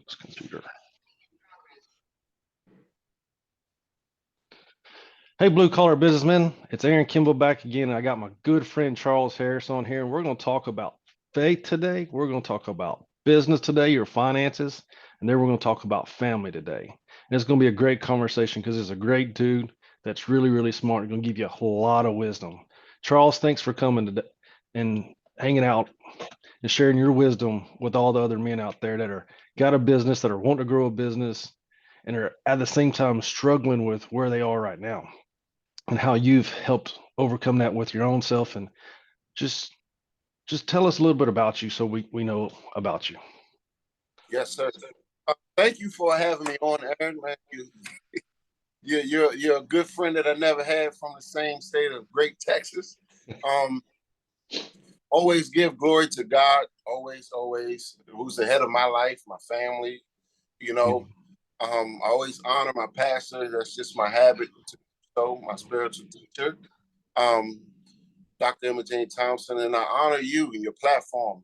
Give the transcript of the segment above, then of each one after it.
this computer. Hey, blue collar businessmen, it's Aaron Kimball back again. I got my good friend Charles Harris on here, and we're going to talk about faith today. We're going to talk about business today, your finances, and then we're going to talk about family today. And it's going to be a great conversation because he's a great dude that's really, really smart. He's going to give you a whole lot of wisdom. Charles, thanks for coming today and hanging out and sharing your wisdom with all the other men out there that are got a business, that are wanting to grow a business, and are at the same time struggling with where they are right now and how you've helped overcome that with your own self. And just tell us a little bit about you so we know about you. Yes, sir. Thank you for having me on, Aaron. Man, you're a good friend that I never had from the same state of great Texas. Always give glory to God. Always, who's the head of my life, my family. You know, I always honor my pastor. That's just my habit. So my spiritual teacher, Dr. Emma Jane Thompson, and I honor you and your platform.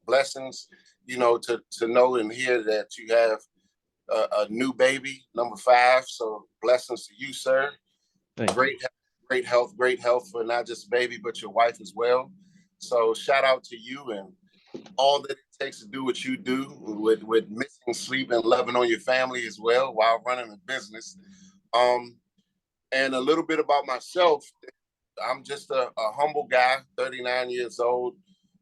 Blessings, to know and hear that you have a new baby, number 5. So blessings to you, sir. Great health for not just baby, but your wife as well. So shout out to you and all that it takes to do what you do with missing sleep and loving on your family as well while running a business. And a little bit about myself. I'm just a humble guy, 39 years old,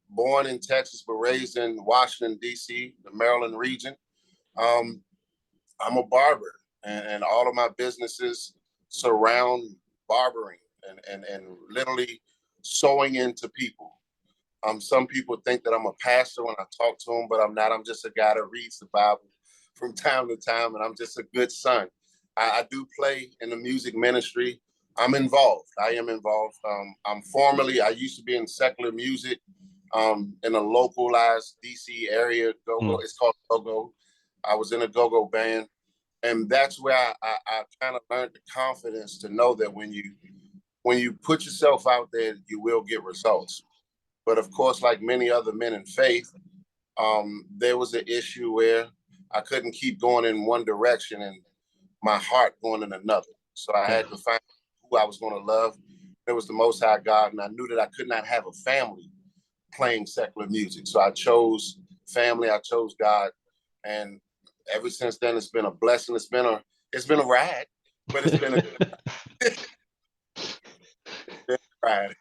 born in Texas, but raised in Washington, D.C., the Maryland region. I'm a barber, and all of my businesses surround barbering and literally sewing into people. Some people think that I'm a pastor when I talk to them, but I'm not. I'm just a guy that reads the Bible from time to time, and I'm just a good son. I do play in the music ministry. I'm involved. I am involved. I used to be in secular music in a localized DC area. Go-go. It's called Go-Go. I was in a go-go band. And that's where I kind of learned the confidence to know that when you put yourself out there, you will get results. But of course, like many other men in faith, there was an issue where I couldn't keep going in one direction and my heart going in another. So I had to find who I was going to love. It was the Most High God, and I knew that I could not have a family playing secular music. So I chose family, I chose God, and ever since then it's been a blessing. It's been a ride, but it's been a ride.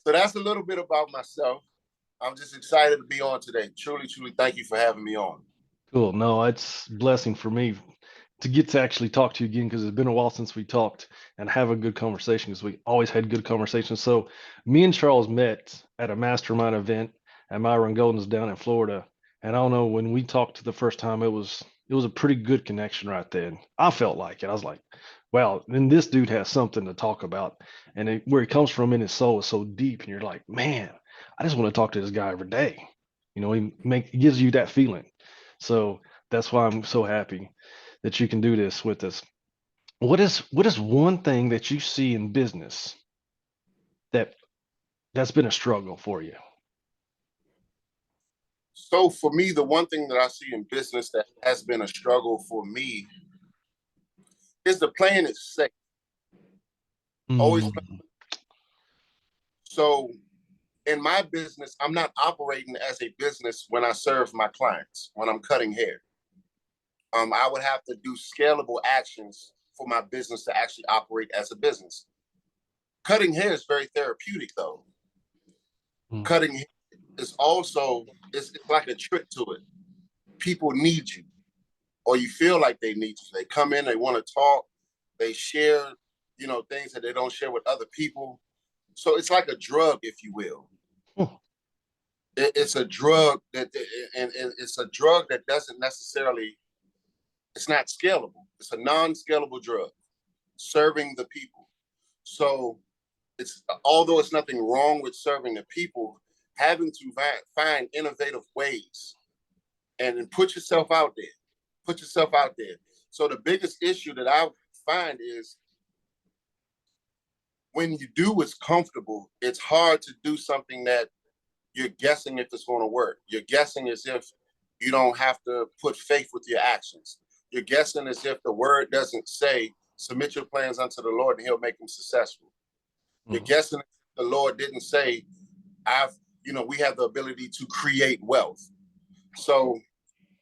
So that's a little bit about myself. I'm just excited to be on today. Truly, thank you for having me on. Cool. No, it's a blessing for me to get to actually talk to you again because it's been a while since we talked and have a good conversation because we always had good conversations. So me and Charles met at a mastermind event at Myron Golden's down in Florida. And I don't know, when we talked the first time, it was a pretty good connection right then. I felt like it. I was like, wow, then this dude has something to talk about. And where he comes from in his soul is so deep. And you're like, man, I just want to talk to this guy every day. He gives you that feeling. So that's why I'm so happy that you can do this with us. What is one thing that you see in business that's been a struggle for you? So for me, the one thing that I see in business that has been a struggle for me is the playing it safe. Always. So in my business, I'm not operating as a business when I serve my clients, when I'm cutting hair. I would have to do scalable actions for my business to actually operate as a business. Cutting hair is very therapeutic, though. Cutting hair is also, it's like a trick to it. People need you, or you feel like they need you. They come in, they want to talk, they share, things that they don't share with other people. So it's like a drug, if you will. It's a drug and it's a drug that doesn't necessarily, it's not scalable. It's a non-scalable drug serving the people. So although it's nothing wrong with serving the people, having to find innovative ways and put yourself out there. Put yourself out there. So the biggest issue that I find is when you do what's comfortable, it's hard to do something that you're guessing if it's going to work. You're guessing as if, You don't have to put faith with your actions. You're guessing as if the word doesn't say, submit your plans unto the Lord and he'll make them successful. You're guessing if the Lord didn't say, we have the ability to create wealth. So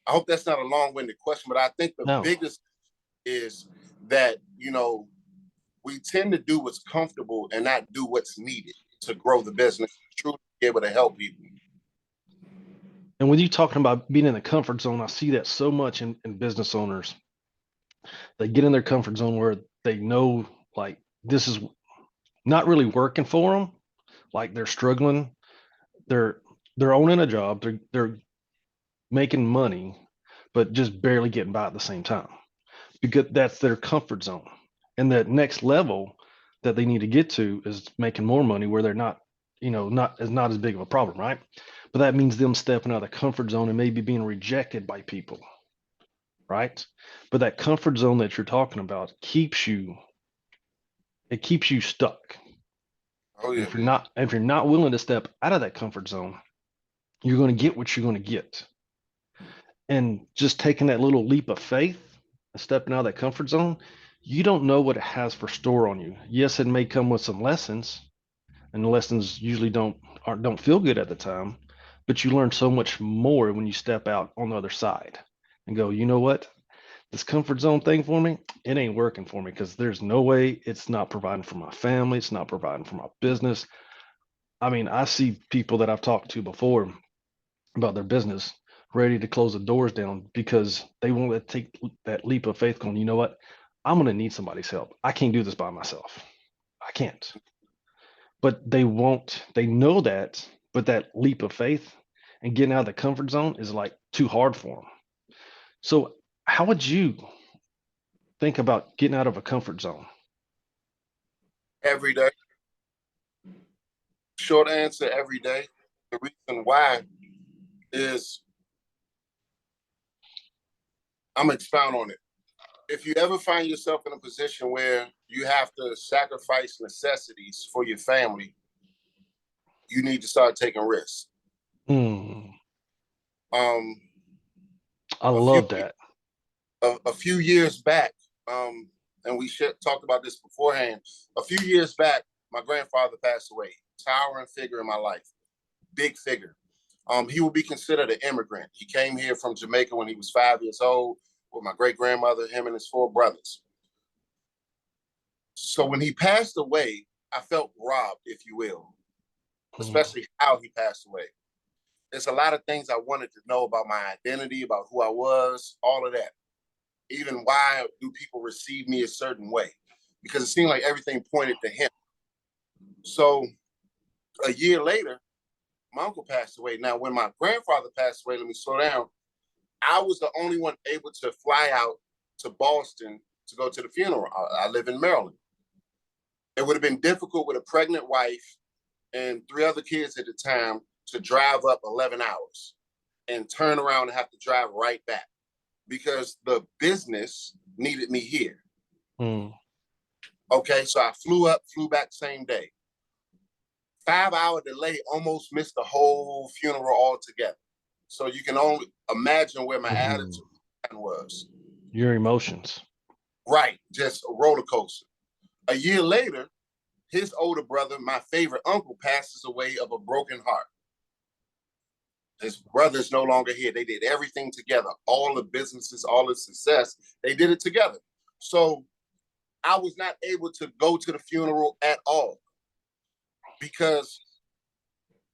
I hope that's not a long-winded question, but I think the biggest is that, we tend to do what's comfortable and not do what's needed to grow the business, truly be able to help people. And when you're talking about being in the comfort zone, I see that so much in business owners. They get in their comfort zone where they know like this is not really working for them. Like they're struggling. They're owning a job. They're making money, but just barely getting by at the same time because that's their comfort zone. And that next level that they need to get to is making more money where they're not, not as big of a problem, right? But that means them stepping out of the comfort zone and maybe being rejected by people, right? But that comfort zone that you're talking about keeps you stuck. Oh yeah. If you're not willing to step out of that comfort zone, you're going to get what you're going to get. And just taking that little leap of faith and stepping out of that comfort zone, you don't know what it has for store on you. Yes, it may come with some lessons, and the lessons usually don't feel good at the time, but you learn so much more when you step out on the other side and go, you know what? This comfort zone thing for me, it ain't working for me because there's no way it's not providing for my family. It's not providing for my business. I mean, I see people that I've talked to before about their business ready to close the doors down because they won't take that leap of faith going, you know what? I'm going to need somebody's help. I can't do this by myself. I can't. But they won't, they know that, but that leap of faith and getting out of the comfort zone is like too hard for them. So, how would you think about getting out of a comfort zone? Every day. Short answer, every day. The reason why is I'm gonna expound on it. If you ever find yourself in a position where you have to sacrifice necessities for your family, you need to start taking risks. Mm, Um, I a few love that. a few years back, and we talked about this beforehand. A few years back, my grandfather passed away. Towering figure in my life, big figure. He would be considered an immigrant. He came here from Jamaica when he was 5 years old with my great grandmother, him and his 4 brothers. So when he passed away, I felt robbed, if you will, especially how he passed away. There's a lot of things I wanted to know about my identity, about who I was, all of that. Even why do people receive me a certain way? Because it seemed like everything pointed to him. So a year later, my uncle passed away. Now, when my grandfather passed away, let me slow down. I was the only one able to fly out to Boston to go to the funeral. I live in Maryland. It would have been difficult with a pregnant wife and 3 other kids at the time to drive up 11 hours and turn around and have to drive right back because the business needed me here. Okay, so I flew up, flew back same day. 5-hour delay, almost missed the whole funeral altogether. So you can only imagine where my attitude was. Your emotions. Right, just a roller coaster. A year later, his older brother, my favorite uncle, passes away of a broken heart. His brother's no longer here. They did everything together. All the businesses, all the success, they did it together. So I was not able to go to the funeral at all because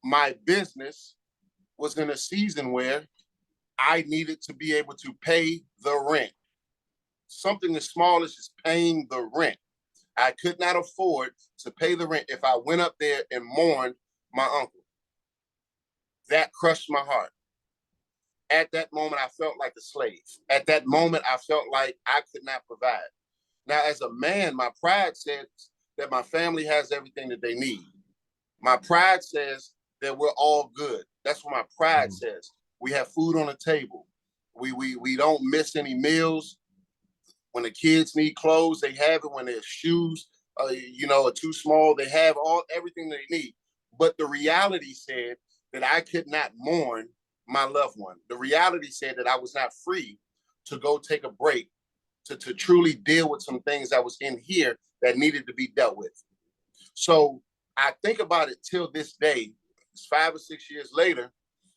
my business was in a season where I needed to be able to pay the rent. Something as small as just paying the rent. I could not afford to pay the rent if I went up there and mourned my uncle. That crushed my heart. At that moment, I felt like a slave. At that moment, I felt like I could not provide. Now, as a man, my pride says that my family has everything that they need. My pride says that we're all good. That's what my pride says. We have food on the table. We don't miss any meals. When the kids need clothes, they have it. When their shoes, are too small, they have everything they need. But the reality said that I could not mourn my loved one. The reality said that I was not free to go take a break to truly deal with some things that was in here that needed to be dealt with. So I think about it till this day, it's 5 or 6 years later,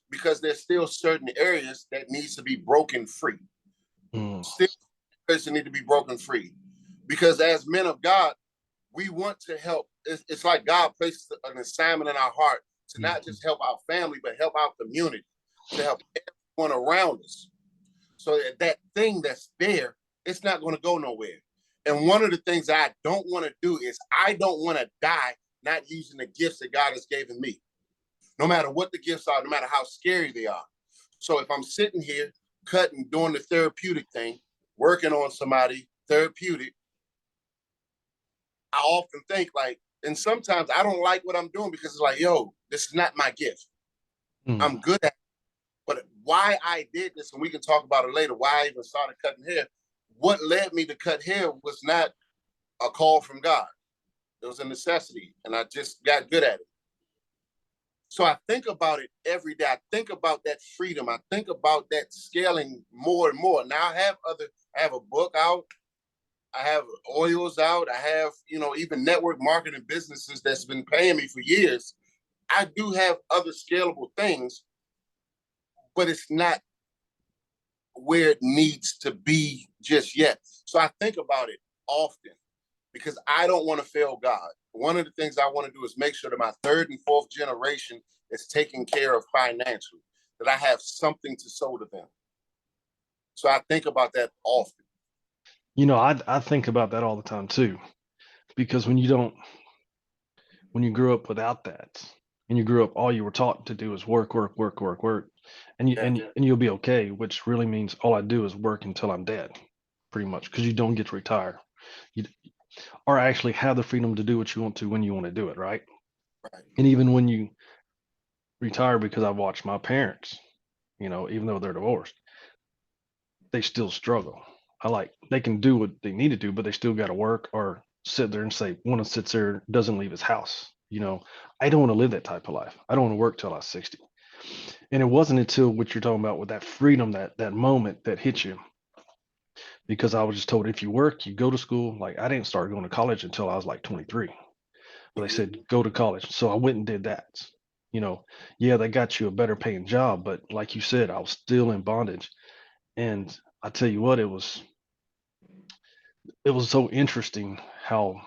because there's still certain areas that needs to be broken free. Still areas that need to be broken free. Because as men of God, we want to help. It's like God places an assignment in our heart to not just help our family, but help our community, to help everyone around us. So that thing that's there, it's not going to go nowhere. And one of the things I don't want to do is I don't want to die not using the gifts that God has given me, no matter what the gifts are, no matter how scary they are. So if I'm sitting here cutting, doing the therapeutic thing, working on somebody therapeutic, I often think like, and sometimes I don't like what I'm doing because it's like, yo, this is not my gift. I'm good at it. But why I did this, and we can talk about it later, why I even started cutting hair, what led me to cut hair was not a call from God. It was a necessity, and I just got good at it. So I think about it every day. I think about that freedom. I think about that scaling more and more. Now I have a book out. I have oils out. I have, even network marketing businesses that's been paying me for years. I do have other scalable things, but it's not where it needs to be just yet. So I think about it often because I don't want to fail God. One of the things I want to do is make sure that my third and fourth generation is taken care of financially, that I have something to sow to them. So I think about that often. I think about that all the time too, because when you grew up without that, and you grew up, all you were taught to do is work, work, work, work, work, and you'll be okay, which really means all I do is work until I'm dead, pretty much, because you don't get to retire, you or actually have the freedom to do what you want to when you want to do it, right? Right. And even when you retire, because I've watched my parents, even though they're divorced, they still struggle. They can do what they need to do, but they still got to work or sit there and say, one sits there, doesn't leave his house. I don't want to live that type of life. I don't want to work till I was 60. And it wasn't until what you're talking about with that freedom, that moment that hit you, because I was just told if you work, you go to school. Like I didn't start going to college until I was like 23. But they said go to college. So I went and did that. Yeah, they got you a better paying job, but like you said, I was still in bondage. And I tell you what, it was so interesting how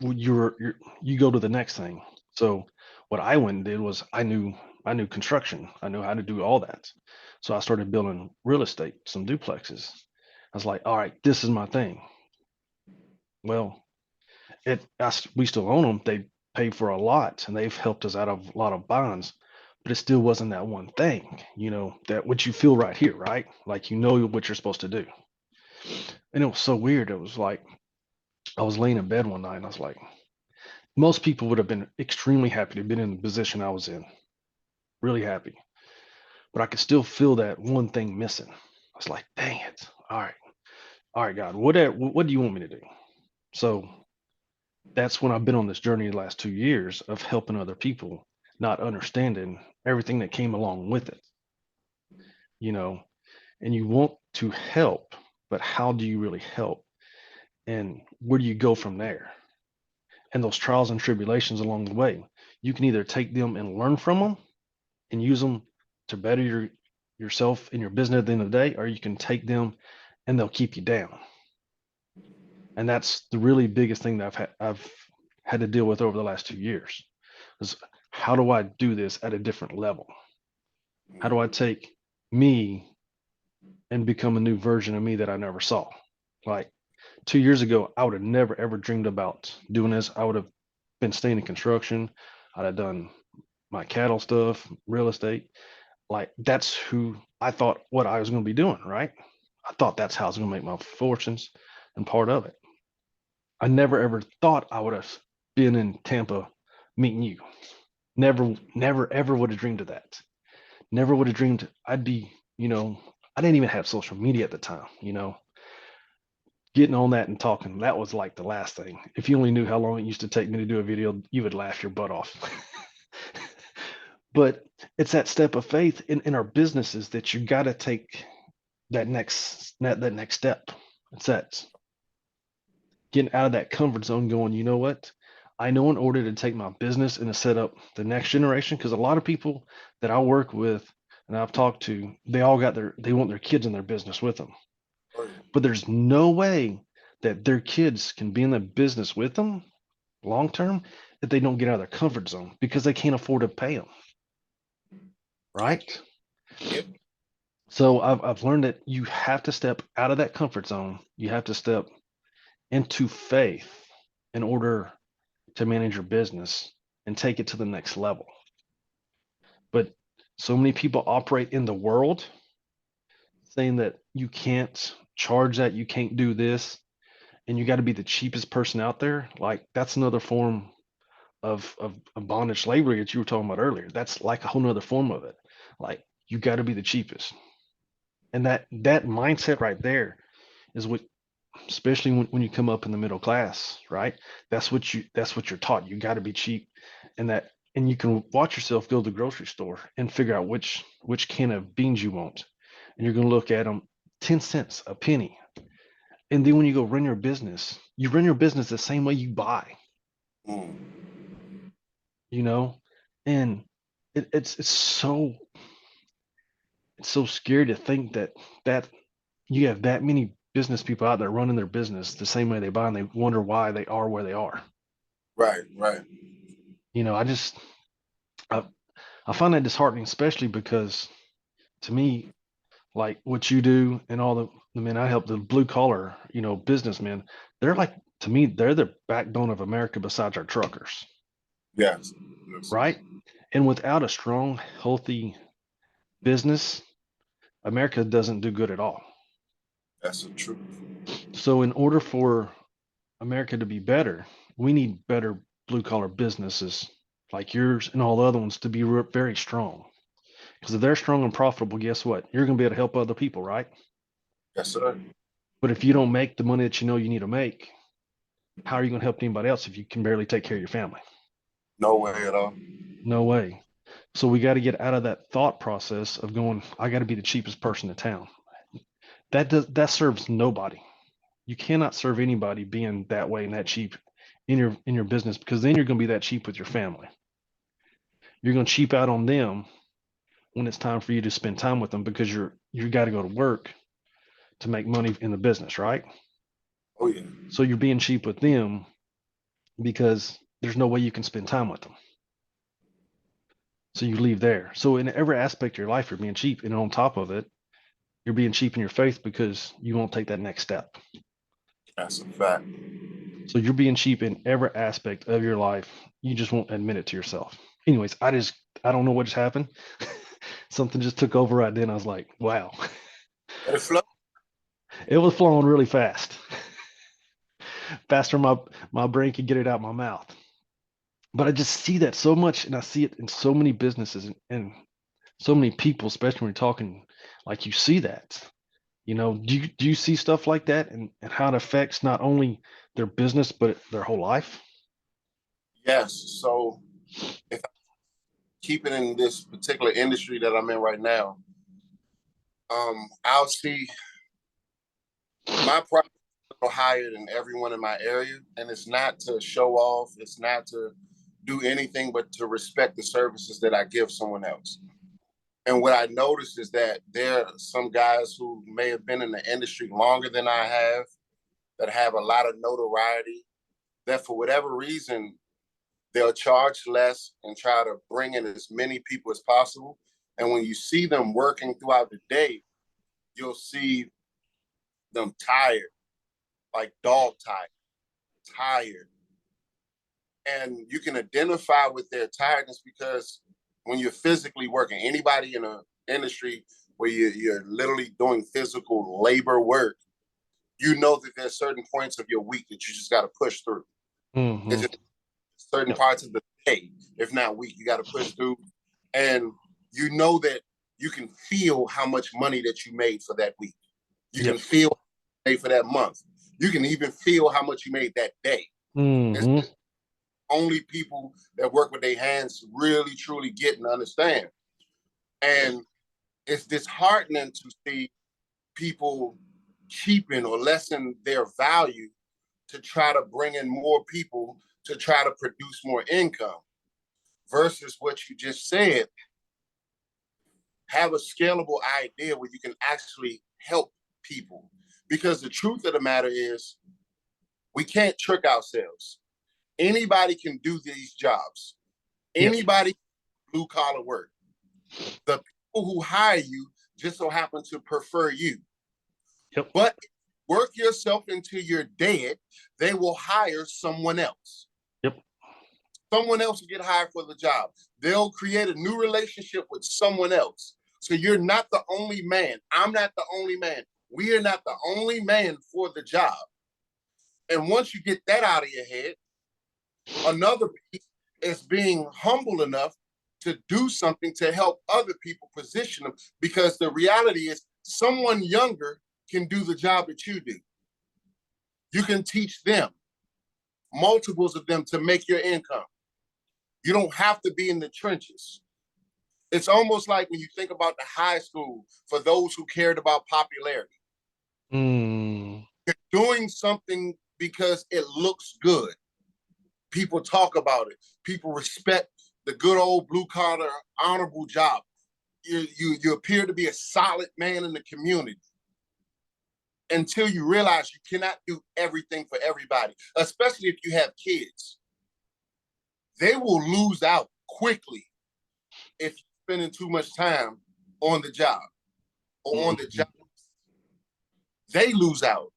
you go to the next thing. So what I went and did was I knew construction. I knew how to do all that. So I started building real estate, some duplexes. I was like, all right, this is my thing. Well, we still own them. They paid for a lot and they've helped us out of a lot of bonds, but it still wasn't that one thing, that what you feel right here, right? Like what you're supposed to do. And it was so weird. It was like I was laying in bed one night and I was like, most people would have been extremely happy to have been in the position I was in, really happy. But I could still feel that one thing missing. I was like, dang it. All right, God, what do you want me to do? So that's when I've been on this journey the last 2 years of helping other people, not understanding everything that came along with it, you know, and you want to help, but how do you really help? And where do you go from there? And those trials and tribulations along the way, you can either take them and learn from them and use them to better yourself in your business at the end of the day, or you can take them and they'll keep you down. And that's the really biggest thing that I've had to deal with over the last 2 years is how do I do this at a different level? How do I take me and become a new version of me that I never saw? Like 2 years ago, I would have never ever dreamed about doing this. I would have been staying in construction. I'd have done my cattle stuff, real estate. Like that's who I thought what I was going to be doing, right? I thought that's how I was going to make my fortunes and part of it. I never ever thought I would have been in Tampa meeting you. Never ever would have dreamed of that. Never would have dreamed I'd be, I didn't even have social media at the time, getting on that and talking. That was like the last thing. If you only knew how long it used to take me to do a video, you would laugh your butt off. But it's that step of faith in our businesses that you got to take that next step. It's that getting out of that comfort zone, going, you know what? I know in order to take my business and to set up the next generation, because a lot of people that I work with and I've talked to, they want their kids in their business with them. Oh, yeah. But there's no way that their kids can be in the business with them long term if they don't get out of their comfort zone because they can't afford to pay them. Right. Yep. So I've learned that you have to step out of that comfort zone. You have to step into faith in order to manage your business and take it to the next level. But so many people operate in the world saying that you can't charge that, you can't do this, and you got to be the cheapest person out there. Like that's another form of bondage slavery that you were talking about earlier. That's like a whole nother form of it. Like you got to be the cheapest. And that mindset right there is what, especially when you come up in the middle class, right? That's what you're taught. You got to be cheap, and you can watch yourself go to the grocery store and figure out which can of beans you want, and you're going to look at them 10 cents a penny. And then when you go run your business, you run your business the same way you buy, Mm. you know, and it's so scary to think that you have that many business people out there running their business the same way they buy, and they wonder why they are where they are. Right, right. You know, I, I find that disheartening, especially because to me, like what you do and all the men I help, the blue collar, businessmen, they're like, to me, they're the backbone of America besides our truckers, Yes. Yes. right? And without a strong, healthy business, America doesn't do good at all. That's the truth. So, in order for America to be better, we need better blue collar businesses like yours and all the other ones to be very strong. Because if they're strong and profitable, guess what? You're going to be able to help other people, right? Yes, sir. But if you don't make the money that you know you need to make, how are you going to help anybody else if you can barely take care of your family? No way at all. No way. So we got to get out of that thought process of going, I got to be the cheapest person in town. That serves nobody. You cannot serve anybody being that way and that cheap in your business, because then you're going to be that cheap with your family. You're going to cheap out on them when it's time for you to spend time with them because you got to go to work to make money in the business, right? Oh yeah. So you're being cheap with them because there's no way you can spend time with them. So you leave there. So in every aspect of your life, you're being cheap. And on top of it, you're being cheap in your faith because you won't take that next step. That's a fact. So you're being cheap in every aspect of your life. You just won't admit it to yourself. Anyways, I don't know what just happened. Something just took over right then. I was like, wow. Let it flow. It was flowing really fast. Faster than my brain could get it out my mouth. But I just see that so much, and I see it in so many businesses and so many people, especially when you're talking, like you see that. Do you see stuff like that, and how it affects not only their business but their whole life? Yes. So if I keep it in this particular industry that I'm in right now, I'll see my price higher than everyone in my area, and it's not to show off. It's not to do anything but to respect the services that I give someone else. And what I noticed is that there are some guys who may have been in the industry longer than I have, that have a lot of notoriety, that for whatever reason, they'll charge less and try to bring in as many people as possible. And when you see them working throughout the day, you'll see them tired, like dog tired. And you can identify with their tiredness because when you're physically working, anybody in an industry where you're literally doing physical labor work, you know that there's certain points of your week that you just got to push through. It's Mm-hmm. just certain Yep. parts of the day, if not week, you got to push through. And you know that you can feel how much money that you made for that week. You can Yep. feel made for that month. You can even feel how much you made that day. And Mm-hmm. only people that work with their hands really, truly get and understand. And it's disheartening to see people cheapen or lessen their value to try to bring in more people to try to produce more income versus what you just said. Have a scalable idea where you can actually help people. Because the truth of the matter is, we can't trick ourselves. Anybody can do these jobs. Anybody blue collar work. The people who hire you just so happen to prefer you. Yep. But work yourself until you're dead, they will hire someone else. Yep. Someone else will get hired for the job. They'll create a new relationship with someone else. So you're not the only man. I'm not the only man. We are not the only man for the job. And once you get that out of your head, another piece is being humble enough to do something to help other people position them, because the reality is someone younger can do the job that you do. You can teach them, multiples of them, to make your income. You don't have to be in the trenches. It's almost like when you think about the high school, for those who cared about popularity. You're doing something because it looks good. People talk about it. People respect the good old blue collar, honorable job. You appear to be a solid man in the community until you realize you cannot do everything for everybody, especially if you have kids. They will lose out quickly if you're spending too much time on the job or on the job. They lose out.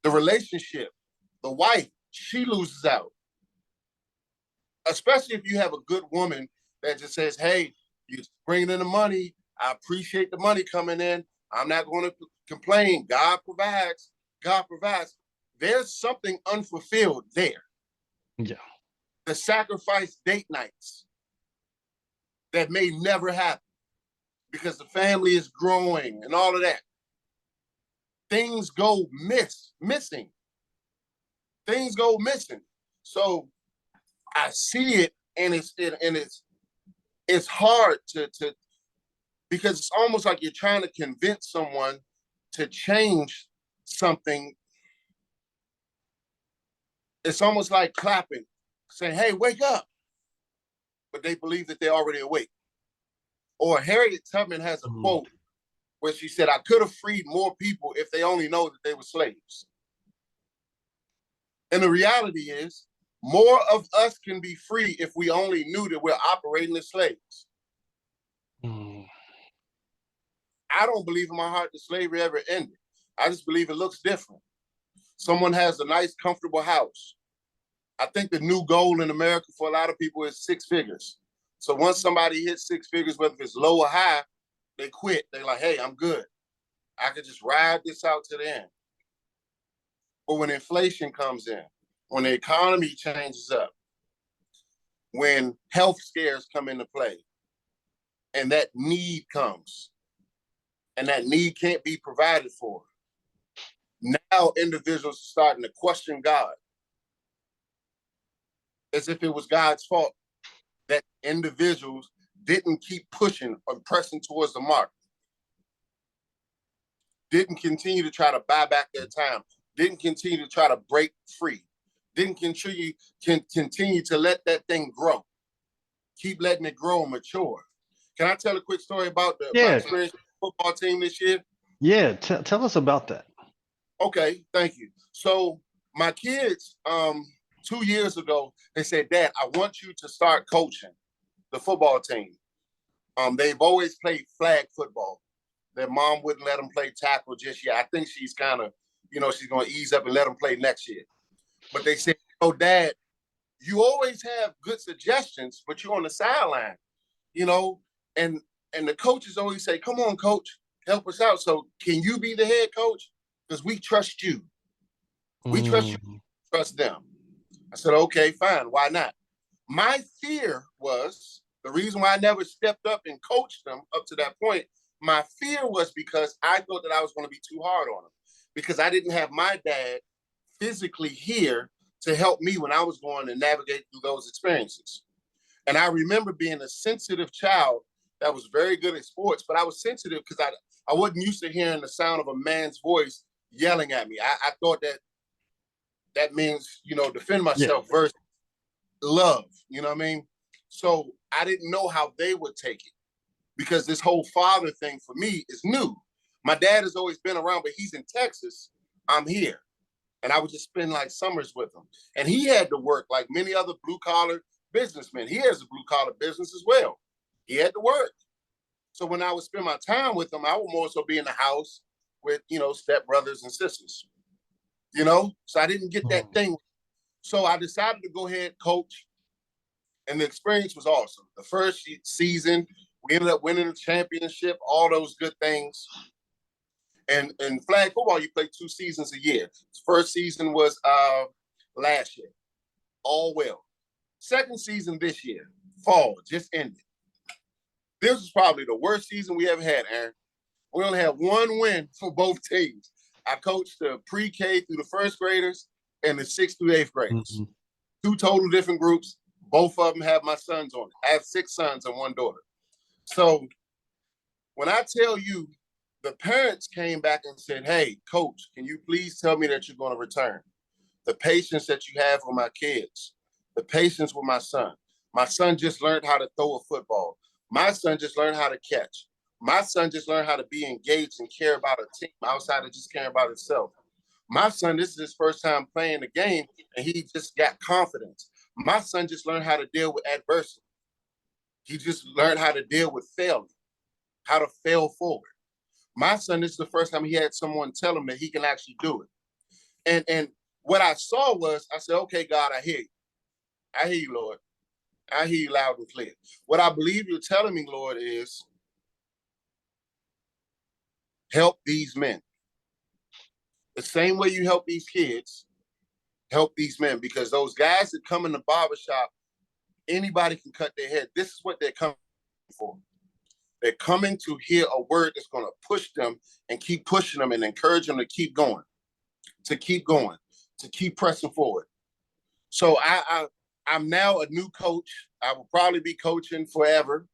The relationship, the wife, she loses out. Especially if you have a good woman that just says, hey, you're bringing in the money. I appreciate the money coming in. I'm not going to complain. God provides. God provides. There's something unfulfilled there. Yeah. The sacrifice date nights that may never happen because the family is growing and all of that. Things go missing. Things go missing. So I see it, and it's hard to because it's almost like you're trying to convince someone to change something. It's almost like clapping, saying, hey, wake up. But they believe that they're already awake. Or Harriet Tubman has a quote where she said, I could have freed more people if they only know that they were slaves. And the reality is, more of us can be free if we only knew that we're operating as slaves. I don't believe in my heart that slavery ever ended. I just believe it looks different. Someone has a nice, comfortable house. I think the new goal in America for a lot of people is 6 figures. So once somebody hits 6 figures, whether it's low or high, they quit. They're like, hey, I'm good. I could just ride this out to the end. But when inflation comes in, when the economy changes up, when health scares come into play, and that need comes, and that need can't be provided for, now individuals are starting to question God as if it was God's fault that individuals didn't keep pushing or pressing towards the mark, didn't continue to try to buy back their time, didn't continue to try to break free, didn't continue to let that thing grow, keep letting it grow and mature. Can I tell a quick story about my experience with the football team this year? Yeah, tell us about that. Okay, thank you. So my kids, 2 years ago, they said, Dad, I want you to start coaching the football team. They've always played flag football. Their mom wouldn't let them play tackle just yet. I think she's kind of, she's going to ease up and let them play next year. But they said, oh, Dad, you always have good suggestions, but you're on the sideline, and the coaches always say, come on, coach, help us out. So can you be the head coach? Because we trust you. We trust you, trust them. I said, okay, fine. Why not? My fear was, the reason why I never stepped up and coached them up to that point, my fear was because I thought that I was going to be too hard on them, because I didn't have my dad physically here to help me when I was going to navigate through those experiences. And I remember being a sensitive child that was very good at sports, but I was sensitive because I wasn't used to hearing the sound of a man's voice yelling at me. I thought that means, defend Yeah. myself versus love, you know what I mean? So I didn't know how they would take it because this whole father thing for me is new. My dad has always been around, but he's in Texas. I'm here. And I would just spend like summers with him. And he had to work like many other blue collar businessmen. He has a blue collar business as well. He had to work. So when I would spend my time with him, I would more so be in the house with, step brothers and sisters, So I didn't get that thing. So I decided to go ahead, coach. And the experience was awesome. The first season, we ended up winning the championship, all those good things. And in flag football, you play 2 seasons a year. First season was last year, all well. Second season this year, fall, just ended. This was probably the worst season we ever had, Aaron. We only had 1 win for both teams. I coached the pre-K through the first graders and the 6th through 8th graders. 2 total different groups. Both of them have my sons on it. I have 6 sons and 1 daughter. So when I tell you, the parents came back and said, hey, coach, can you please tell me that you're going to return? The patience that you have with my kids, the patience with my son. My son just learned how to throw a football. My son just learned how to catch. My son just learned how to be engaged and care about a team outside of just caring about himself. My son, this is his first time playing the game, and he just got confidence. My son just learned how to deal with adversity. He just learned how to deal with failure, how to fail forward. My son, this is the first time he had someone tell him that he can actually do it. And what I saw was, I said, okay, God, I hear you. I hear you, Lord. I hear you loud and clear. What I believe you're telling me, Lord, is help these men. The same way you help these kids, help these men, because those guys that come in the barbershop, anybody can cut their head. This is what they're coming for. They're coming to hear a word that's going to push them and keep pushing them and encourage them to keep going, to keep pressing forward. So I'm now a new coach. I will probably be coaching forever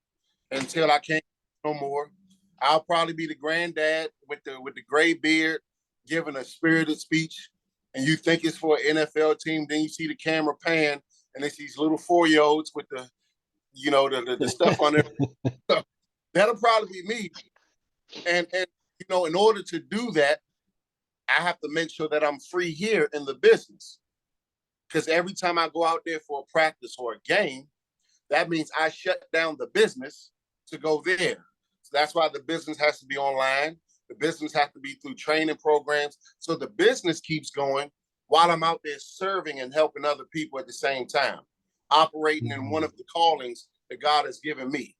until I can't no more. I'll probably be the granddad with the gray beard giving a spirited speech, and you think it's for an NFL team. Then you see the camera pan, and it's these little 4-year-olds with the stuff on there. So that'll probably be me. And in order to do that, I have to make sure that I'm free here in the business. Because every time I go out there for a practice or a game, that means I shut down the business to go there. So that's why the business has to be online. The business has to be through training programs. So the business keeps going while I'm out there serving and helping other people at the same time, operating in one of the callings that God has given me.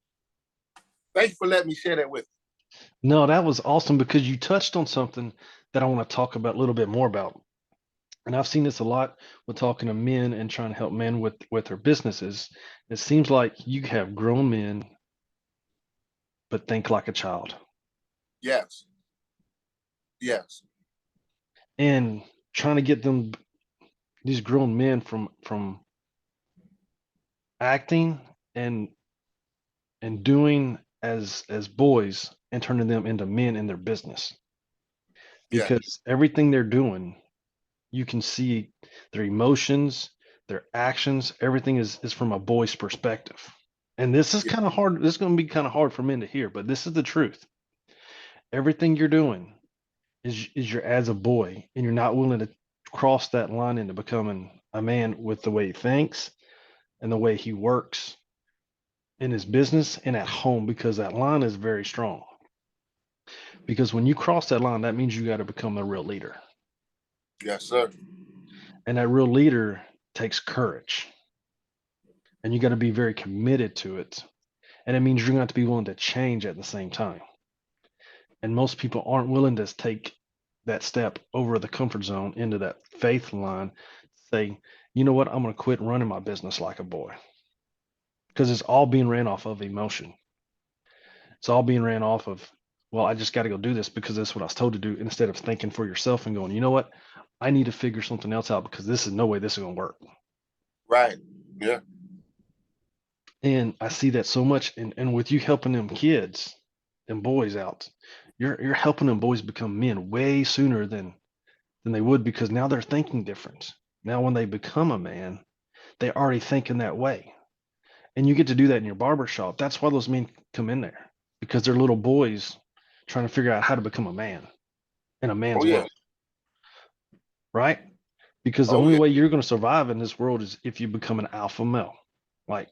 Thank you for letting me share that with you. No, that was awesome because you touched on something that I want to talk about a little bit more about. And I've seen this a lot with talking to men and trying to help men with their businesses. It seems like you have grown men, but think like a child. Yes. And trying to get these grown men from acting and doing as boys and turning them into men in their business. Because everything they're doing, you can see their emotions, their actions, everything is from a boy's perspective. And this is kind of hard. This is going to be kind of hard for men to hear, but this is the truth. Everything you're doing is you're as a boy, and you're not willing to cross that line into becoming a man with the way he thinks and the way he works in his business and at home, because that line is very strong. Because when you cross that line, that means you got to become a real leader. Yes, sir. And that real leader takes courage. And you got to be very committed to it. And it means you're going to have to be willing to change at the same time. And most people aren't willing to take that step over the comfort zone into that faith line, say, you know what, I'm going to quit running my business like a boy. Because it's all being ran off of emotion. It's all being ran off of, well, I just got to go do this because that's what I was told to do, instead of thinking for yourself and going, you know what, I need to figure something else out because this is no way this is going to work. Right. Yeah. And I see that so much. And with you helping them kids and boys out, you're helping them boys become men way sooner than they would, because now they're thinking different. Now, when they become a man, they already think in that way. And you get to do that in your barber shop. That's why those men come in there, because they're little boys trying to figure out how to become a man in a Oh man's yeah. world, right? Because the Oh only yeah. way you're going to survive in this world is if you become an alpha male. Like,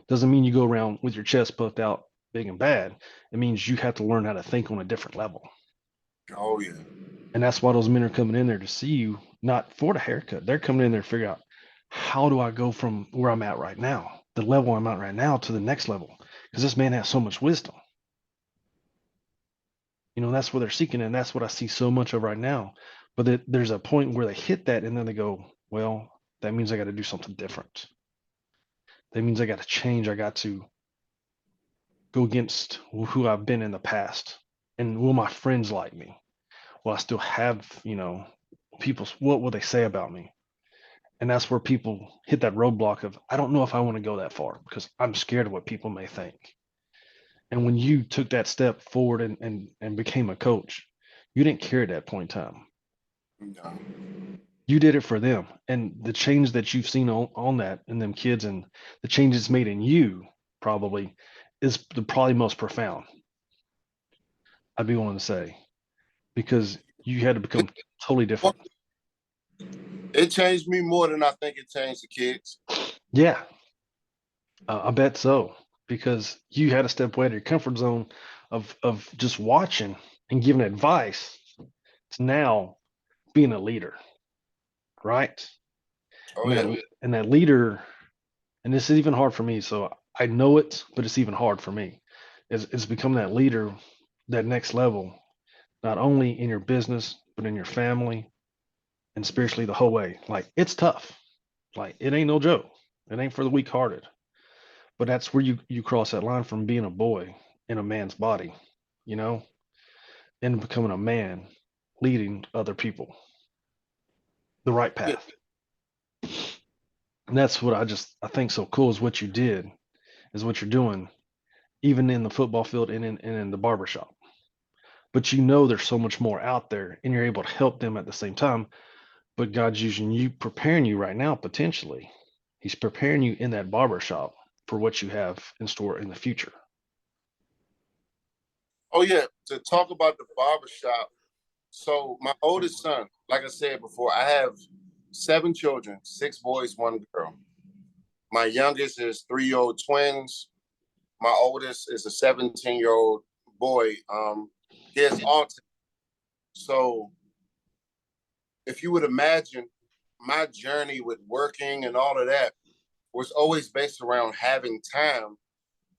doesn't mean you go around with your chest puffed out, big and bad. It means you have to learn how to think on a different level. Oh yeah. And that's why those men are coming in there to see you, not for the haircut. They're coming in there to figure out, how do I go from where I'm at right now, the level I'm at right now, to the next level? Because this man has so much wisdom. That's what they're seeking. And that's what I see so much of right now. But there's a point where they hit that and then they go, well, that means I got to do something different. That means I got to change. I got to go against who I've been in the past. And will my friends like me? Will I still have, what will they say about me? And that's where people hit that roadblock of, I don't know if I want to go that far because I'm scared of what people may think. And when you took that step forward and became a coach, you didn't care at that point in time. No. You did it for them. And the change that you've seen on that and them kids, and the change it's made in you probably is the probably most profound, I'd be willing to say, because you had to It, become totally different. it changed me more than I think it changed the kids. Yeah, I bet so, because you had to step away out of your comfort zone of just watching and giving advice to now being a leader, right? Oh And yeah. that leader, and this is even hard for me. So I know it, but it's even hard for me. Is become that leader, that next level, not only in your business but in your family and spiritually the whole way. Like, it's tough. Like, it ain't no joke. It ain't for the weak-hearted. But that's where you cross that line from being a boy in a man's body, you know, and becoming a man leading other people the right Yeah. path. And that's what I think so cool is what you did, is what you're doing, even in the football field and in the barbershop. But there's so much more out there and you're able to help them at the same time. But God's using you, preparing you right now, potentially. He's preparing you in that barbershop for what you have in store in the future. Oh yeah. To talk about the barbershop. So my oldest son, like I said before, I have 7 children, 6 boys, 1 girl. My youngest is 3-year-old twins. My oldest is a 17-year-old boy. He has autism. So if you would imagine, my journey with working and all of that was always based around having time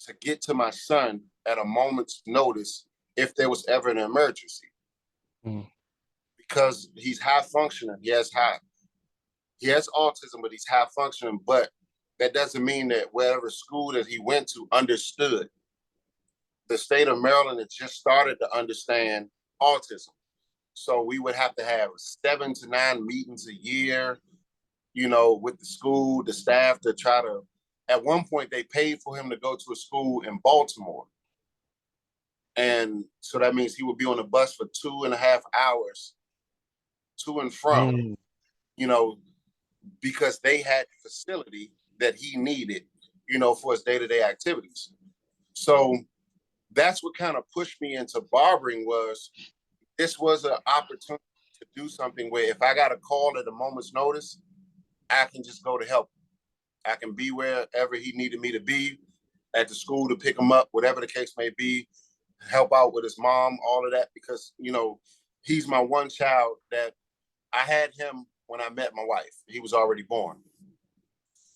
to get to my son at a moment's notice if there was ever an emergency. Mm. Because he's high functioning. He has autism, but he's high functioning. But that doesn't mean that whatever school that he went to understood. The state of Maryland had just started to understand autism. So we would have to have 7 to 9 meetings a year, with the school, the staff, to try to. At one point, they paid for him to go to a school in Baltimore. And so that means he would be on the bus for 2.5 hours to and from, Mm. you know, because they had the facility that he needed, for his day-to-day activities. So that's what kind of pushed me into barbering. Was this was an opportunity to do something where if I got a call at a moment's notice, I can just go to help him. I can be wherever he needed me to be, at the school to pick him up, whatever the case may be, help out with his mom, all of that, because, he's my one child that I had him when I met my wife. He was already born.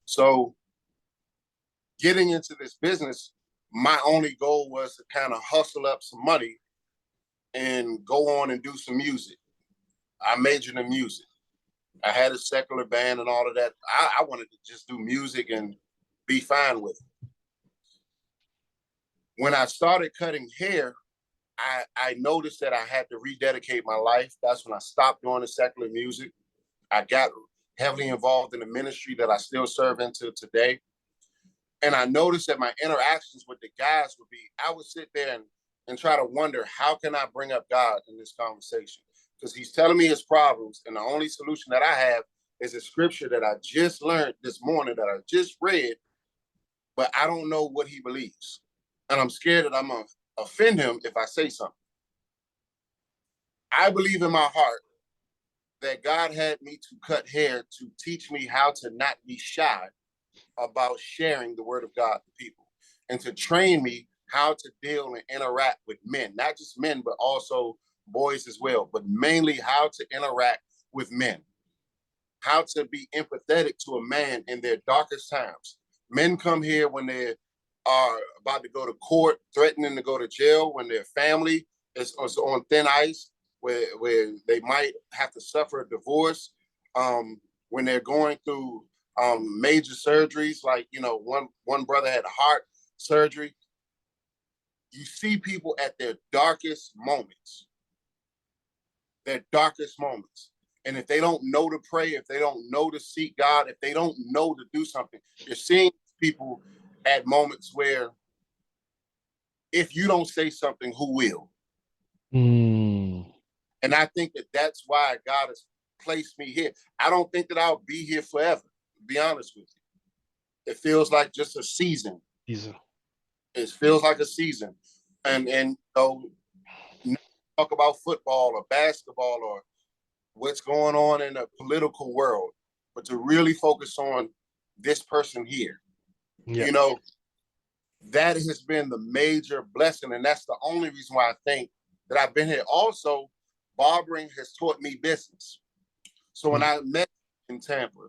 So getting into this business, my only goal was to kind of hustle up some money and go on and do some music. I majored in music. I had a secular band and all of that. I wanted to just do music and be fine with it. When I started cutting hair, I noticed that I had to rededicate my life. That's when I stopped doing the secular music. I got heavily involved in the ministry that I still serve into today. And I noticed that my interactions with the guys would be, I would sit there and try to wonder, how can I bring up God in this conversation? Because he's telling me his problems, and the only solution that I have is a scripture that I just learned this morning, that I just read, but I don't know what he believes. And I'm scared that I'm going to offend him if I say something. I believe in my heart that God had me to cut hair to teach me how to not be shy about sharing the word of God to people, and to train me how to deal and interact with men, not just men, but also boys as well, but mainly how to interact with men, how to be empathetic to a man in their darkest times. Men come here when they are about to go to court, threatening to go to jail, when their family is on thin ice, where they might have to suffer a divorce, when they're going through major surgeries, like, you know, one brother had a heart surgery. You see people at their darkest moments, and if they don't know to pray, if they don't know to seek God, if they don't know to do something, you're seeing people at moments where, if you don't say something, who will? And I think that that's why God has placed me here. I don't think that I'll be here forever, to be honest with you. It feels like just a season. It feels like a season. And you know, talk about football or basketball or what's going on in the political world, but to really focus on this person here. Yeah. You know, that has been the major blessing. And that's the only reason why I think that I've been here. Also, barbering has taught me business. So when I met in Tampa,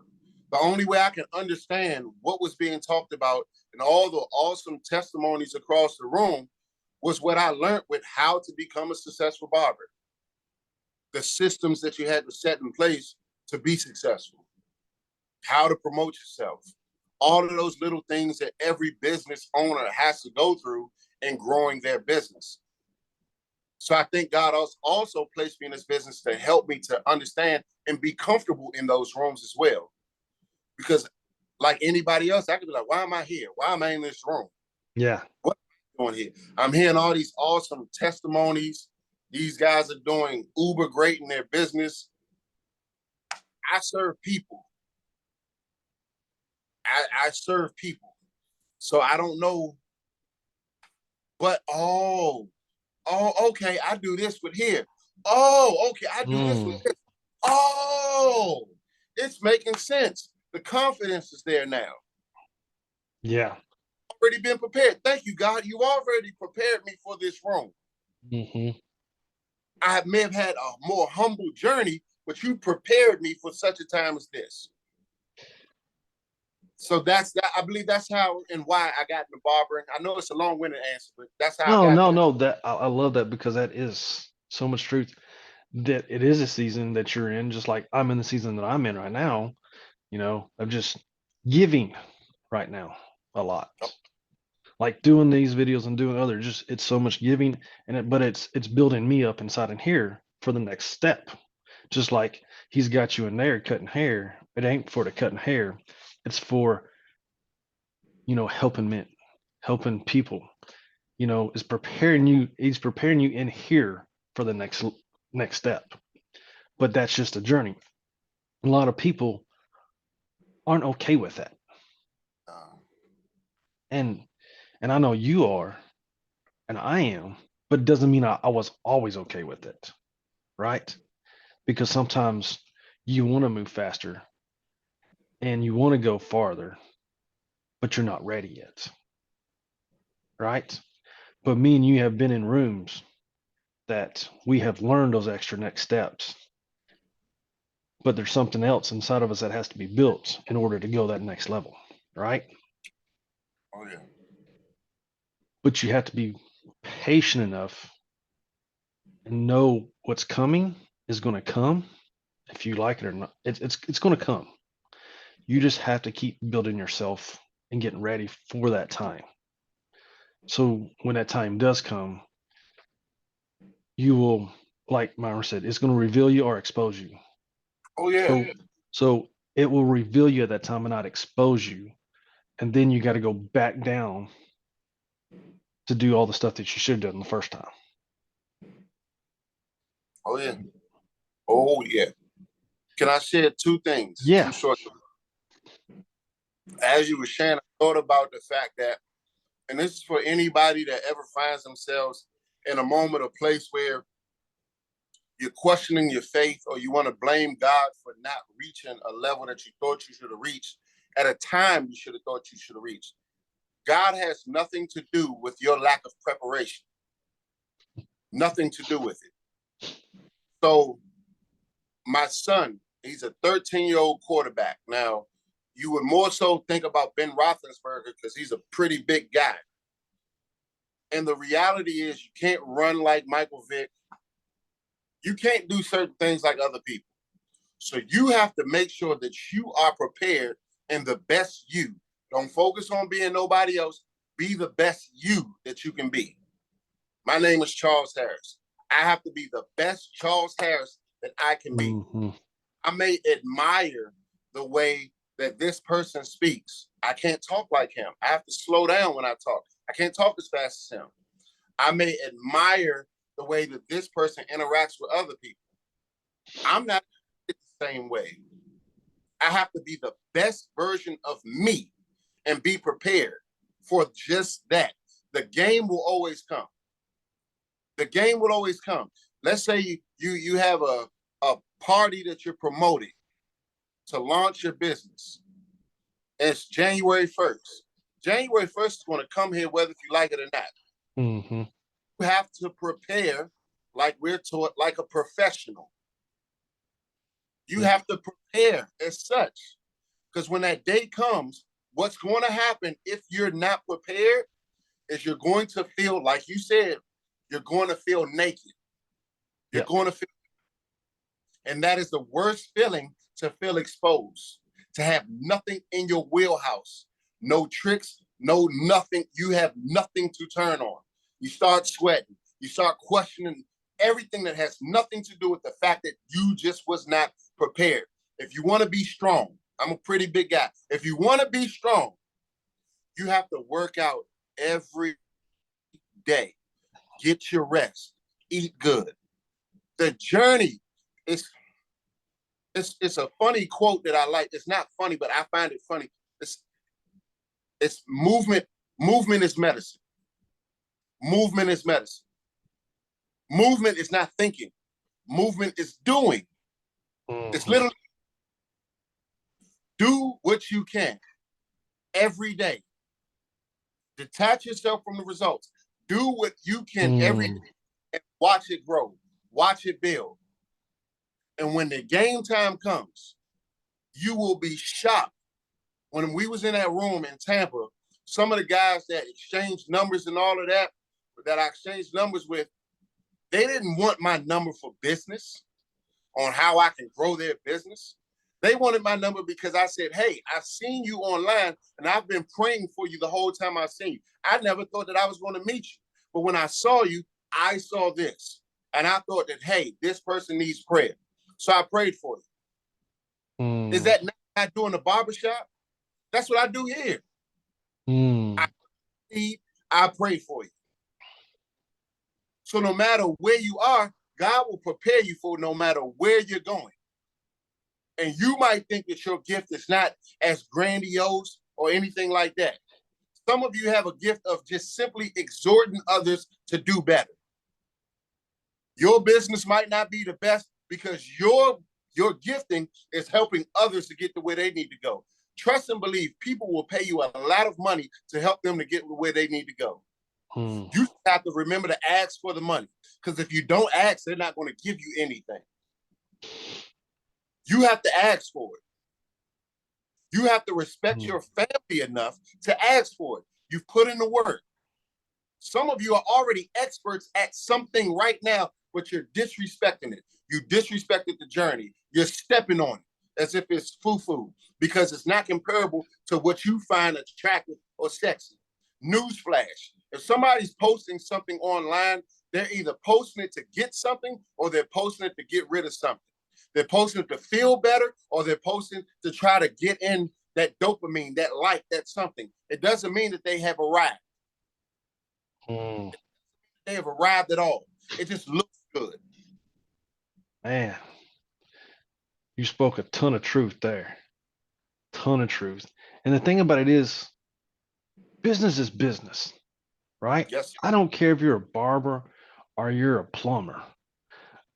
the only way I can understand what was being talked about and all the awesome testimonies across the room was what I learned with how to become a successful barber. The systems that you had to set in place to be successful, how to promote yourself, all of those little things that every business owner has to go through in growing their business. So I think God also placed me in this business to help me to understand and be comfortable in those rooms as well. Because like anybody else, I could be like, why am I here? Why am I in this room? Yeah. What am I doing here? I'm hearing all these awesome testimonies. These guys are doing uber great in their business. I serve people. I serve people. So I don't know. But okay, I do this with here. Oh, okay, I do this with this. Oh, it's making sense. The confidence is there now. Yeah. Already been prepared. Thank you, God. You already prepared me for this room. I may have had a more humble journey, but you prepared me for such a time as this. So that's that. I believe that's how and why I got into barbering. I know it's a long-winded answer, but that's how I got No. That I love that, because that is so much truth. That it is a season that you're in, just like I'm in the season that I'm in right now, you know, of just giving right now a lot. Like doing these videos and doing other, just it's so much giving, and but it's building me up inside in here for the next step. Just like he's got you in there cutting hair. It ain't for the cutting hair. It's for, you know, helping men, helping people, you know, is preparing you. He's preparing you in here for the next step. But that's just a journey. A lot of people aren't okay with that. And I know you are, and I am, but it doesn't mean I was always okay with it. Right? Because sometimes you want to move faster and you want to go farther, but you're not ready yet. Right? But me and you have been in rooms that we have learned those extra next steps. But there's something else inside of us that has to be built in order to go that next level. Right? Oh, yeah. But you have to be patient enough and know what's coming is going to come, if you like it or not. It's going to come. You just have to keep building yourself and getting ready for that time. So when that time does come, you will, like Myron said, it's going to reveal you or expose you. Oh yeah. So So it will reveal you at that time and not expose you. And then you got to go back down to do all the stuff that you should have done the first time. Oh yeah. Oh yeah. Can I share two things? Yeah. Two short. As you were sharing, I thought about the fact that, and this is for anybody that ever finds themselves in a moment or place where you're questioning your faith or you want to blame God for not reaching a level that you thought you should have reached at a time you should have thought you should have reached. God has nothing to do with your lack of preparation. Nothing to do with it. So my son, he's a 13-year-old quarterback. Now, you would more so think about Ben Roethlisberger because he's a pretty big guy. And the reality is you can't run like Michael Vick. You can't do certain things like other people. So you have to make sure that you are prepared and the best you. Don't focus on being nobody else. Be the best you that you can be. My name is Charles Harris. I have to be the best Charles Harris that I can be. Mm-hmm. I may admire the way that this person speaks. I can't talk like him. I have to slow down when I talk. I can't talk as fast as him. I may admire the way that this person interacts with other people. I'm not the same way. I have to be the best version of me and be prepared for just that. The game will always come. The game will always come. Let's say you have a party that you're promoting to launch your business. It's January 1st. January 1st is going to come here whether you like it or not. Mm-hmm. You have to prepare like we're taught, like a professional. You have to prepare as such. Because when that day comes, what's going to happen if you're not prepared is you're going to feel, like you said, you're going to feel naked. You're going to feel, and that is the worst feeling, to feel exposed, to have nothing in your wheelhouse, no tricks, no nothing. You have nothing to turn on. You start sweating. You start questioning everything that has nothing to do with the fact that you just was not prepared. If you want to be strong, I'm a pretty big guy. If you want to be strong, you have to work out every day. Get your rest. Eat good. The journey is, it's a funny quote that I like. It's not funny, but I find it funny. It's movement. Movement is medicine. Movement is medicine. Movement is not thinking. Movement is doing. Mm-hmm. It's literally do what you can every day. Detach yourself from the results. Do what you can every day and watch it grow. Watch it build. And when the game time comes, you will be shocked. When we was in that room in Tampa, some of the guys that exchanged numbers and all of that I exchanged numbers with, they didn't want my number for business, on how I can grow their business. They wanted my number because I said, hey, I've seen you online and I've been praying for you the whole time I've seen you. I never thought that I was going to meet you. But when I saw you, I saw this. And I thought that, hey, this person needs prayer. So I prayed for you. Is that not doing the barbershop? That's what I do here. I pray for you. So no matter where you are, God will prepare you for no matter where you're going. And you might think that your gift is not as grandiose or anything like that. Some of you have a gift of just simply exhorting others to do better. Your business might not be the best because your gifting is helping others to get to where they need to go. Trust and believe people will pay you a lot of money to help them to get to where they need to go. You have to remember to ask for the money, because if you don't ask, they're not going to give you anything. You have to ask for it. You have to respect your family enough to ask for it. You've put in the work. Some of you are already experts at something right now, but you're disrespecting it. You disrespected the journey. You're stepping on it as if it's foo-foo, because it's not comparable to what you find attractive or sexy. Newsflash. If somebody's posting something online, they're either posting it to get something or they're posting it to get rid of something. They're posting to feel better, or they're posting to try to get in that dopamine, that like, that something. It doesn't mean that they have arrived. Mm, They have arrived at all. It just looks good. man, you spoke a ton of truth there. Ton of truth. And the thing about it is, business is business, right? Yes, I don't care if you're a barber or you're a plumber.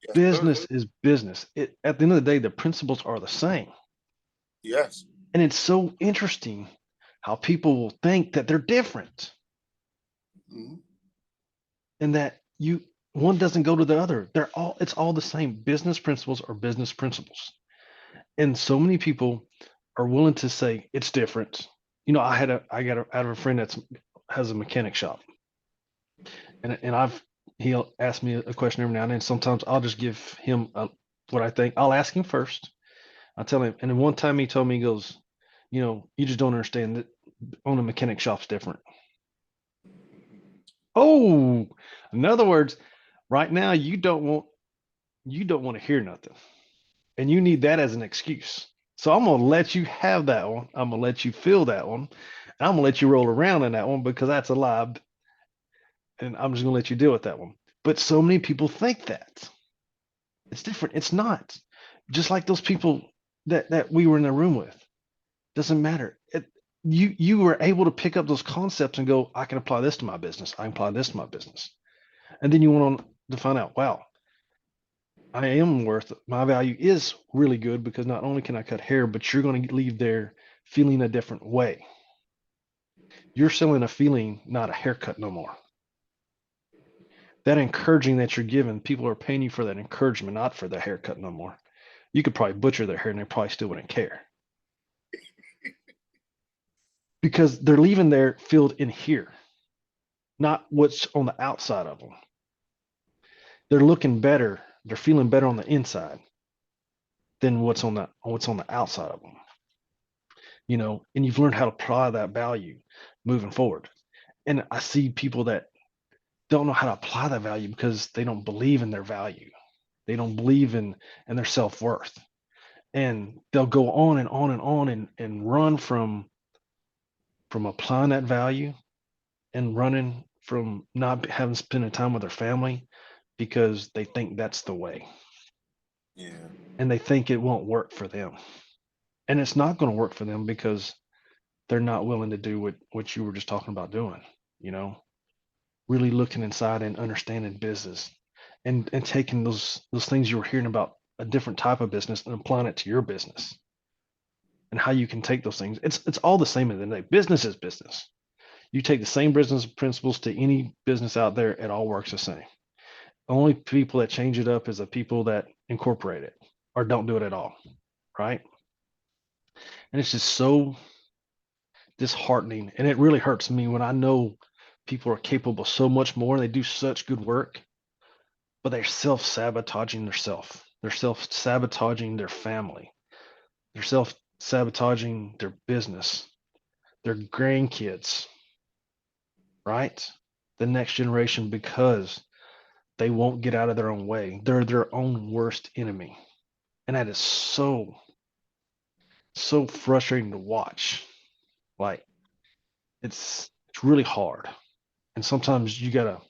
yes, sir. Business is business. At the end of the day, the principles are the same. Yes. And it's so interesting how people will think that they're different Mhm. and that one doesn't go to the other. It's all the same. Business principles are business principles. And so many people are willing to say it's different. I have a friend that's has a mechanic shop, and he'll ask me a question every now and then. Sometimes I'll just give him what I think. I'll ask him first. I tell him, and then one time he told me, he goes, you just don't understand that owning a mechanic shop's different. Oh, in other words, right now you don't want to hear nothing, and you need that as an excuse. So I'm gonna let you have that one. I'm gonna let you feel that one. And I'm gonna let you roll around in that one because that's a lie, and I'm just gonna let you deal with that one. But so many people think that it's different. It's not. Just like those people that we were in the room with. Doesn't matter. You were able to pick up those concepts and go, I can apply this to my business. I can apply this to my business. And then you went on to find out, wow, I am worth it. My value is really good because not only can I cut hair, but you're going to leave there feeling a different way. You're selling a feeling, not a haircut no more. That encouraging that you're given, people are paying you for that encouragement, not for the haircut no more. You could probably butcher their hair and they probably still wouldn't care because they're leaving their field in here, not what's on the outside of them. They're looking better, they're feeling better on the inside than what's on the outside of them. And you've learned how to apply that value moving forward. And I see people that don't know how to apply that value because they don't believe in their value. They don't believe in their self-worth. And they'll go on and on and on and run from applying that value and running from not having spending time with their family because they think that's the way. Yeah. And they think it won't work for them. And it's not going to work for them because they're not willing to do what you were just talking about doing, you know, really looking inside and understanding business and taking those things you were hearing about a different type of business and applying it to your business and how you can take those things. It's all the same at the end of the day. Business is business. You take the same business principles to any business out there, it all works the same. The only people that change it up is the people that incorporate it or don't do it at all, right? And it's just so disheartening. And it really hurts me when I know people are capable of so much more. They do such good work, but they're self-sabotaging themselves. They're self-sabotaging their family. They're self-sabotaging their business, their grandkids, right? The next generation because they won't get out of their own way. They're their own worst enemy. And that is so frustrating to watch. Like it's really hard. And sometimes you gotta,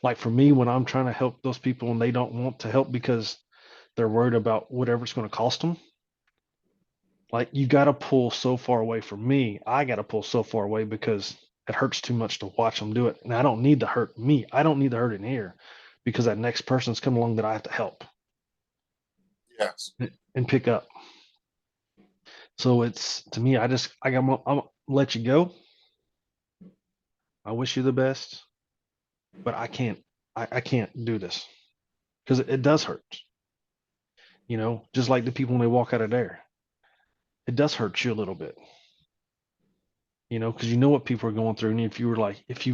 like for me, when I'm trying to help those people and they don't want to help because they're worried about whatever it's going to cost them, like you got to pull so far away. For me, I got to pull so far away because it hurts too much to watch them do it. And I don't need to hurt me. I don't need to hurt in here because that next person's come along that I have to help Yes. and pick up. So it's to me, I'm gonna let you go. I wish you the best, but I can't do this because it does hurt. Just like the people when they walk out of there, it does hurt you a little bit. Because you know what people are going through. And if you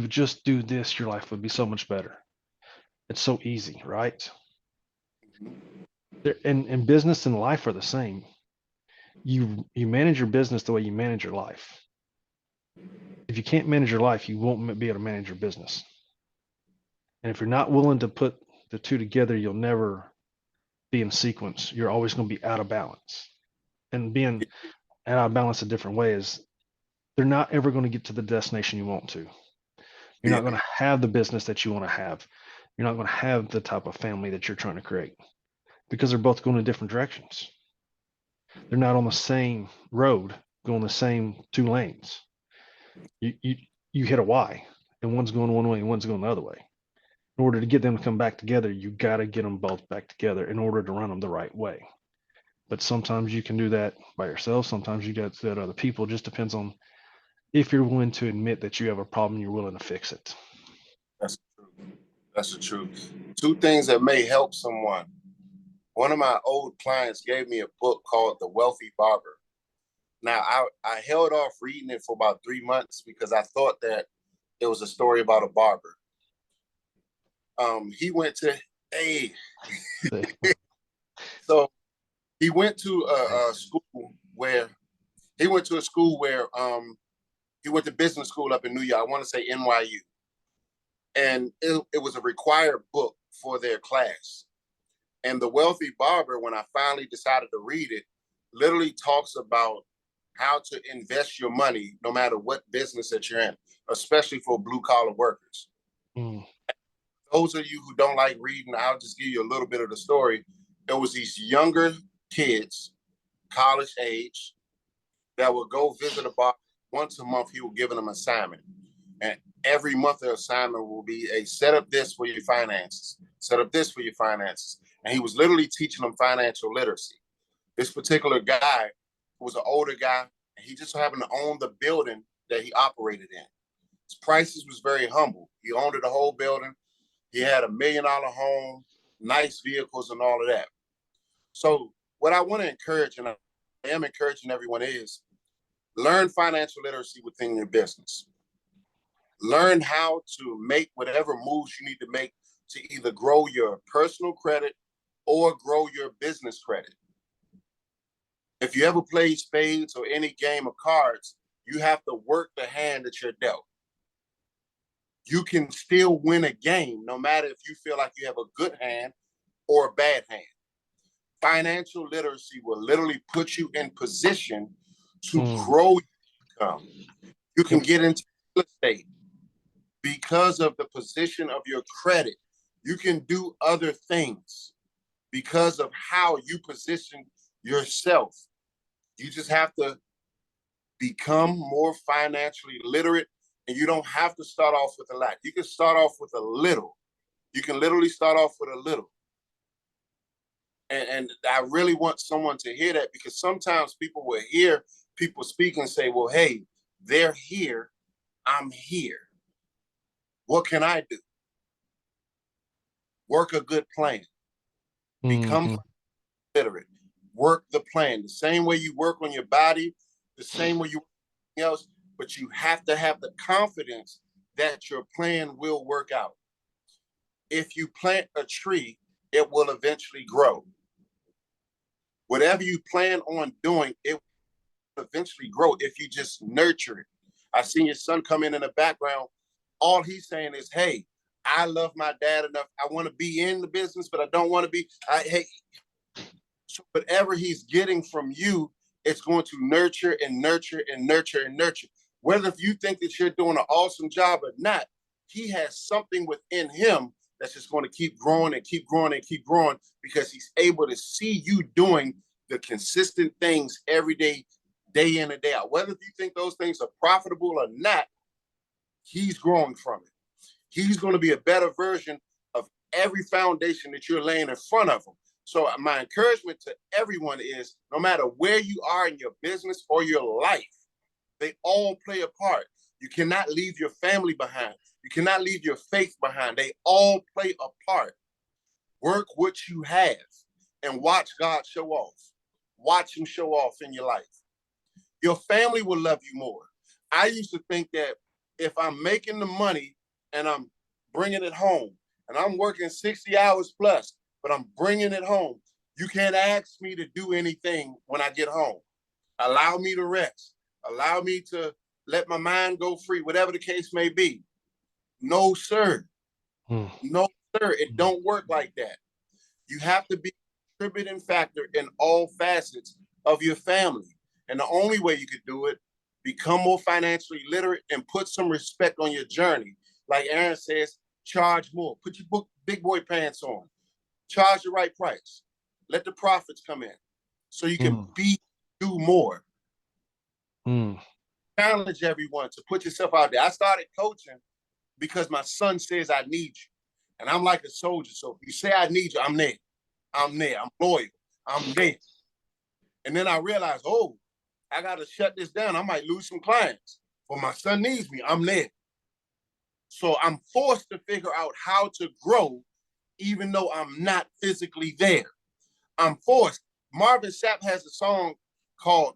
would just do this, your life would be so much better. It's so easy, right? And business and life are the same. You manage your business the way you manage your life. If you can't manage your life, you won't be able to manage your business. And if you're not willing to put the two together, you'll never be in sequence. You're always going to be out of balance. And being out of balance a different way is they're not ever going to get to the destination you want to. You're not going to have the business that you want to have. You're not going to have the type of family that you're trying to create because they're both going in different directions. They're not on the same road, going the same two lanes. You hit a Y, and one's going one way and one's going the other way. In order to get them to come back together, you got to get them both back together in order to run them the right way. But sometimes you can do that by yourself. Sometimes you got to do that other people. It just depends on if you're willing to admit that you have a problem, you're willing to fix it. That's true. That's the truth. Two things that may help someone. One of my old clients gave me a book called The Wealthy Barber. Now, I held off reading it for about 3 months because I thought that it was a story about a barber. He went to so he went to a school where he went to business school up in New York. I want to say NYU, and it was a required book for their class. And The Wealthy Barber, when I finally decided to read it, literally talks about how to invest your money no matter what business that you're in, especially for blue collar workers. Mm. Those of you who don't like reading, I'll just give you a little bit of the story. There was these younger kids, college age, that would go visit a barber once a month. He would give them an assignment. And every month the assignment will be a set up this for your finances, set up this for your finances. And he was literally teaching them financial literacy. This particular guy was an older guy, and he just happened to own the building that he operated in. His prices was very humble. He owned the whole building. He had $1 million home, nice vehicles, and all of that. So what I want to encourage, and I am encouraging everyone, is learn financial literacy within your business. Learn how to make whatever moves you need to make to either grow your personal credit or grow your business credit. If you ever play spades or any game of cards, you have to work the hand that you're dealt. You can still win a game no matter if you feel like you have a good hand or a bad hand. Financial literacy will literally put you in position to grow your income. You can get into real estate because of the position of your credit. You can do other things because of how you position yourself. You just have to become more financially literate, and you don't have to start off with a lot. You can start off with a little. You can literally start off with a little. And I really want someone to hear that, because sometimes people will hear people speak and say, well, hey, they're here, I'm here. What can I do? Work a good plan. Become literate. Work the plan. The same way you work on your body, the same way you work on anything else, but you have to have the confidence that your plan will work out. If you plant a tree, it will eventually grow. Whatever you plan on doing, it will eventually grow if you just nurture it. I seen your son come in the background. All he's saying is, hey, I love my dad enough. I want to be in the business, but I don't want to be. So whatever he's getting from you, it's going to nurture and nurture and nurture and nurture. Whether if you think that you're doing an awesome job or not, he has something within him that's just going to keep growing and keep growing and keep growing, because he's able to see you doing the consistent things every day, day in and day out. Whether you think those things are profitable or not, he's growing from it. He's going to be a better version of every foundation that you're laying in front of him. So my encouragement to everyone is, no matter where you are in your business or your life, they all play a part. You cannot leave your family behind. You cannot leave your faith behind. They all play a part. Work what you have and watch God show off. Watch him show off in your life. Your family will love you more. I used to think that if I'm making the money and I'm bringing it home and I'm working 60 hours plus, but I'm bringing it home, you can't ask me to do anything when I get home. Allow me to rest. Allow me to let my mind go free, whatever the case may be. No, sir. No, sir. It don't work like that. You have to be contributing factor in all facets of your family. And the only way you could do it, become more financially literate and put some respect on your journey. Like Aaron says, charge more. Put your big boy pants on. Charge the right price. Let the profits come in so you can do more. Challenge everyone to put yourself out there. I started coaching because my son says I need you. And I'm like a soldier. So if you say I need you, I'm there. I'm there. I'm loyal. I'm there. And then I realized, oh, I got to shut this down. I might lose some clients. But my son needs me. I'm there. So I'm forced to figure out how to grow even though I'm not physically there. I'm forced. Marvin Sapp has a song called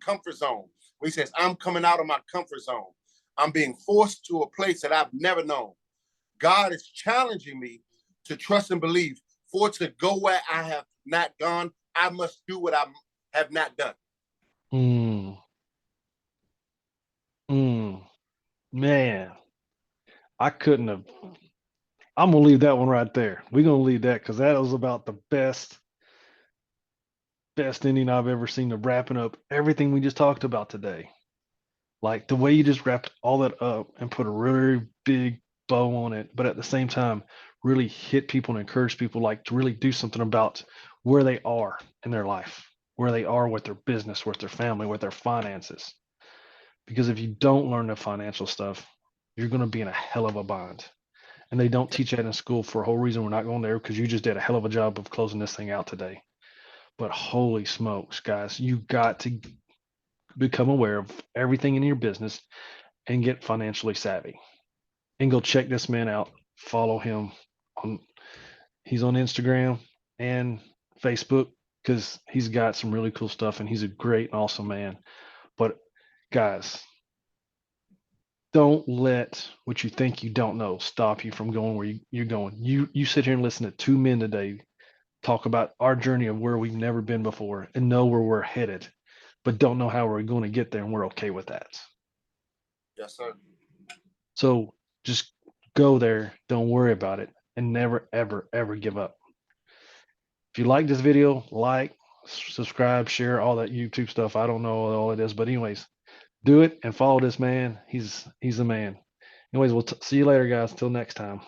Comfort Zone, where he says, I'm coming out of my comfort zone. I'm being forced to a place that I've never known. God is challenging me to trust and believe. For to go where I have not gone, I must do what I have not done. Man, I couldn't have. I'm gonna leave that one right there. We're gonna leave that because that was about the best ending I've ever seen of wrapping up everything we just talked about today. Like the way you just wrapped all that up and put a really big bow on it, but at the same time, really hit people and encourage people like to really do something about where they are in their life, where they are with their business, with their family, with their finances. Because if you don't learn the financial stuff, you're going to be in a hell of a bind. And they don't teach that in school for a whole reason. We're not going there because you just did a hell of a job of closing this thing out today. But holy smokes, guys, you got to become aware of everything in your business and get financially savvy. And go check this man out. Follow him on he's on Instagram and Facebook because he's got some really cool stuff and he's a great and awesome man. But guys, don't let what you think you don't know stop you from going where you're going. You sit here and listen to two men today talk about our journey of where we've never been before and know where we're headed, but don't know how we're going to get there, and we're okay with that. Yes, sir. So just go there, don't worry about it, and never, ever, ever give up. If you like this video, like, subscribe, share, all that YouTube stuff. I don't know all it is, but anyways, do it and follow this man. He's the man. Anyways, we'll see you later, guys. Till next time.